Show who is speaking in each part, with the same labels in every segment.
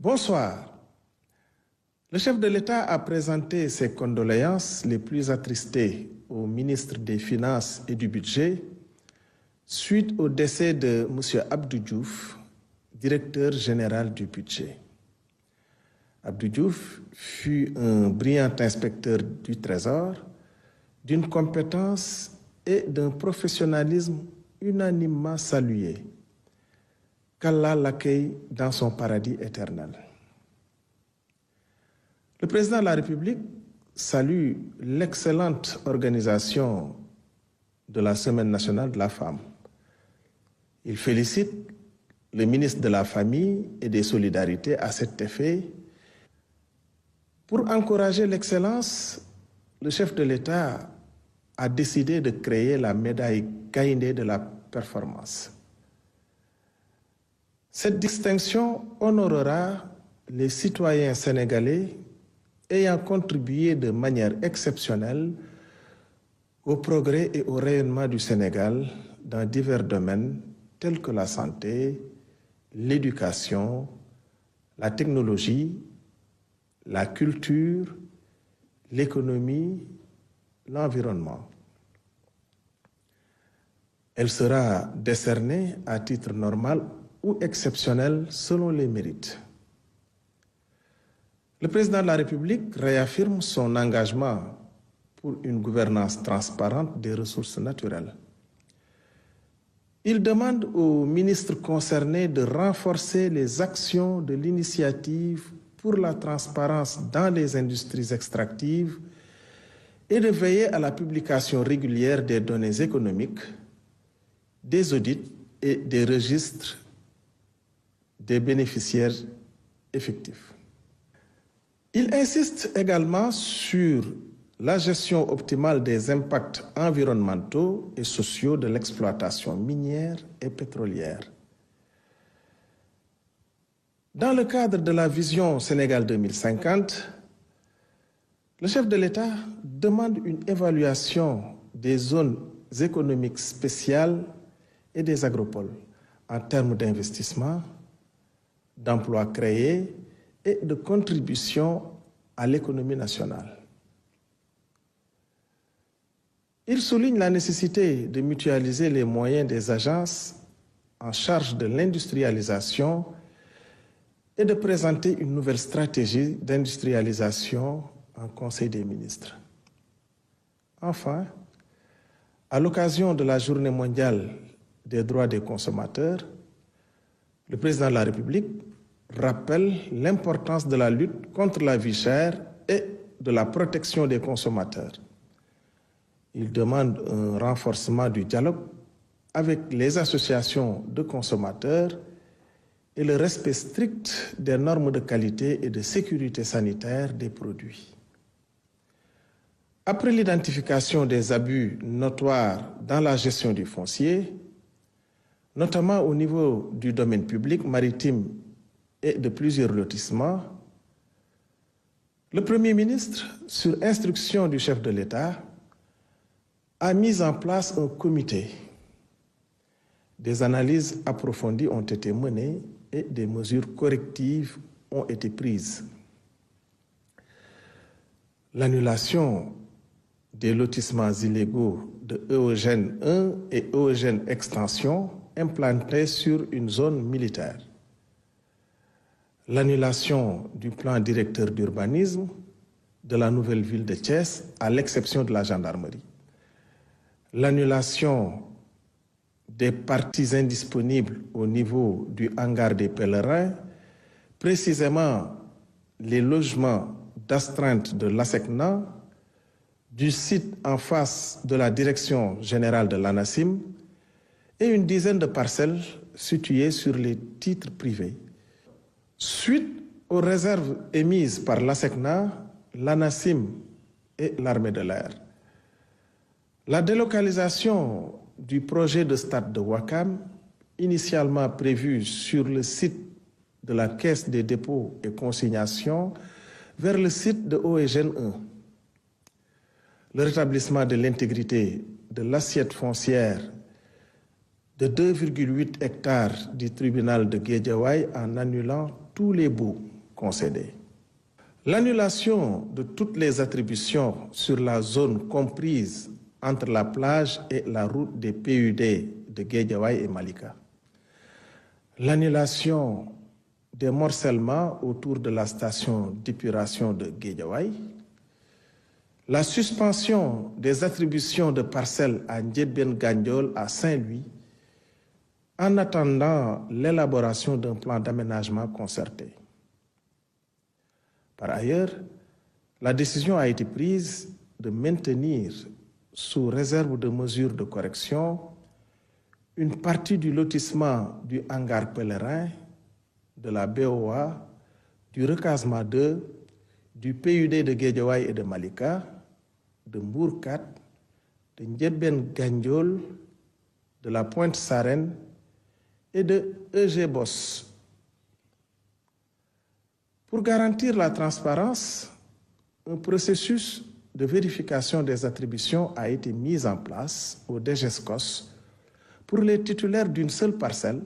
Speaker 1: Bonsoir. Le chef de l'État a présenté ses condoléances les plus attristées au ministre des Finances et du Budget suite au décès de M. Abdou Diouf, directeur général du budget. Abdou Diouf fut un brillant inspecteur du Trésor, d'une compétence et d'un professionnalisme unanimement salués. Qu'Allah l'accueille dans son paradis éternel. Le président de la République salue l'excellente organisation de la Semaine nationale de la femme. Il félicite le ministre de la Famille et des Solidarités à cet effet. Pour encourager l'excellence, le chef de l'État a décidé de créer la médaille Gaïndé de la performance. Cette distinction honorera les citoyens sénégalais ayant contribué de manière exceptionnelle au progrès et au rayonnement du Sénégal dans divers domaines tels que la santé, l'éducation, la technologie, la culture, l'économie, l'environnement. Elle sera décernée à titre normal ou exceptionnel selon les mérites. Le président de la République réaffirme son engagement pour une gouvernance transparente des ressources naturelles. Il demande aux ministres concernés de renforcer les actions de l'initiative pour la transparence dans les industries extractives et de veiller à la publication régulière des données économiques, des audits et des registres des bénéficiaires effectifs. Il insiste également sur la gestion optimale des impacts environnementaux et sociaux de l'exploitation minière et pétrolière. Dans le cadre de la vision Sénégal 2050, le chef de l'État demande une évaluation des zones économiques spéciales et des agropoles en termes d'investissement, d'emplois créés et de contribution à l'économie nationale. Il souligne la nécessité de mutualiser les moyens des agences en charge de l'industrialisation et de présenter une nouvelle stratégie d'industrialisation en Conseil des ministres. Enfin, à l'occasion de la Journée mondiale des droits des consommateurs, le président de la République rappelle l'importance de la lutte contre la vie chère et de la protection des consommateurs. Il demande un renforcement du dialogue avec les associations de consommateurs et le respect strict des normes de qualité et de sécurité sanitaire des produits. Après l'identification des abus notoires dans la gestion du foncier, notamment au niveau du domaine public, maritime et de plusieurs lotissements, le Premier ministre, sur instruction du chef de l'État, a mis en place un comité. Des analyses approfondies ont été menées et des mesures correctives ont été prises. L'annulation des lotissements illégaux de Eogène 1 et Eogène Extension implantés sur une zone militaire. L'annulation du plan directeur d'urbanisme de la nouvelle ville de Thiès, à l'exception de la gendarmerie. L'annulation des parties indisponibles au niveau du hangar des pèlerins, précisément les logements d'astreinte de l'ASECNA, du site en face de la direction générale de l'ANACIM et une dizaine de parcelles situées sur les titres privés. Suite aux réserves émises par l'ASECNA, l'ANACIM et l'armée de l'air. La délocalisation du projet de stade de Ouakam, initialement prévu sur le site de la Caisse des dépôts et consignations, vers le site de Eogène 1. Le rétablissement de l'intégrité de l'assiette foncière de 2,8 hectares du tribunal de Guédiawaye en annulant tous les baux. concédés. L'annulation de toutes les attributions sur la zone comprise entre la plage et la route des PUD de Guédiawaye et Malika. L'annulation des morcellements autour de la station d'épuration de Guédiawaye. La suspension des attributions de parcelles à Ndiébène Gandiol à Saint-Louis en attendant l'élaboration d'un plan d'aménagement concerté. Par ailleurs, la décision a été prise de maintenir, sous réserve de mesures de correction, une partie du lotissement du hangar pèlerin, de la BOA, du recasement 2, du PUD de Guédiawaye et de Malika, de Mbour 4, de Ndiébène Gandiol, de la Pointe Sarène et de EG-Boss. Pour garantir la transparence, un processus de vérification des attributions a été mis en place au DGESCOS pour les titulaires d'une seule parcelle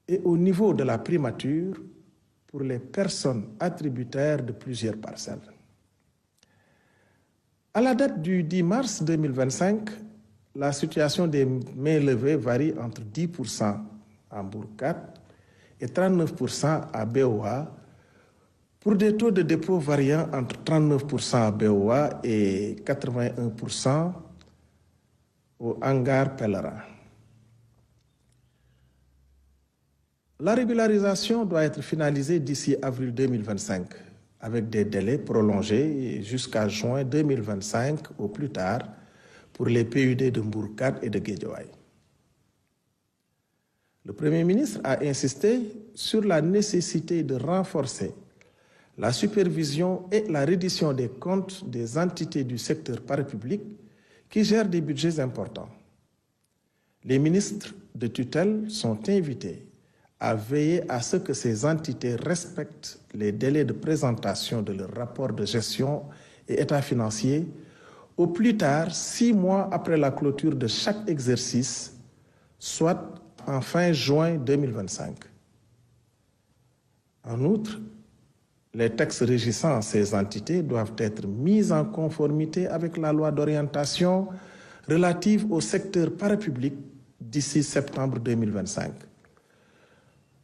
Speaker 1: et au niveau de la primature pour les personnes attributaires de plusieurs parcelles. À la date du 10 mars 2025, la situation des mainlevés varie entre 10% à Mbour 4 et 39% à BOA, pour des taux de dépôt variant entre 39% à BOA et 81% au hangar pèlerin. La régularisation doit être finalisée d'ici avril 2025, avec des délais prolongés jusqu'à juin 2025 au plus tard pour les PUD de Mbour 4 et de Guédiawaye. Le Premier ministre a insisté sur la nécessité de renforcer la supervision et la reddition des comptes des entités du secteur parapublic qui gèrent des budgets importants. Les ministres de tutelle sont invités à veiller à ce que ces entités respectent les délais de présentation de leur rapport de gestion et état financier au plus tard 6 mois après la clôture de chaque exercice, soit en fin juin 2025. En outre, les textes régissant ces entités doivent être mis en conformité avec la loi d'orientation relative au secteur parapublic d'ici septembre 2025.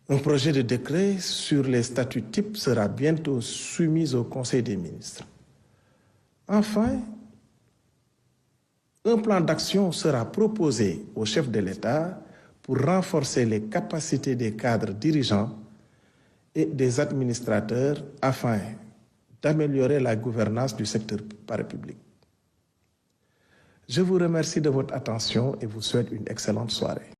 Speaker 1: Un projet de décret sur les statuts types sera bientôt soumis au Conseil des ministres. Enfin, un plan d'action sera proposé au chef de l'État pour renforcer les capacités des cadres dirigeants et des administrateurs afin d'améliorer la gouvernance du secteur parapublic. Je vous remercie de votre attention et vous souhaite une excellente soirée.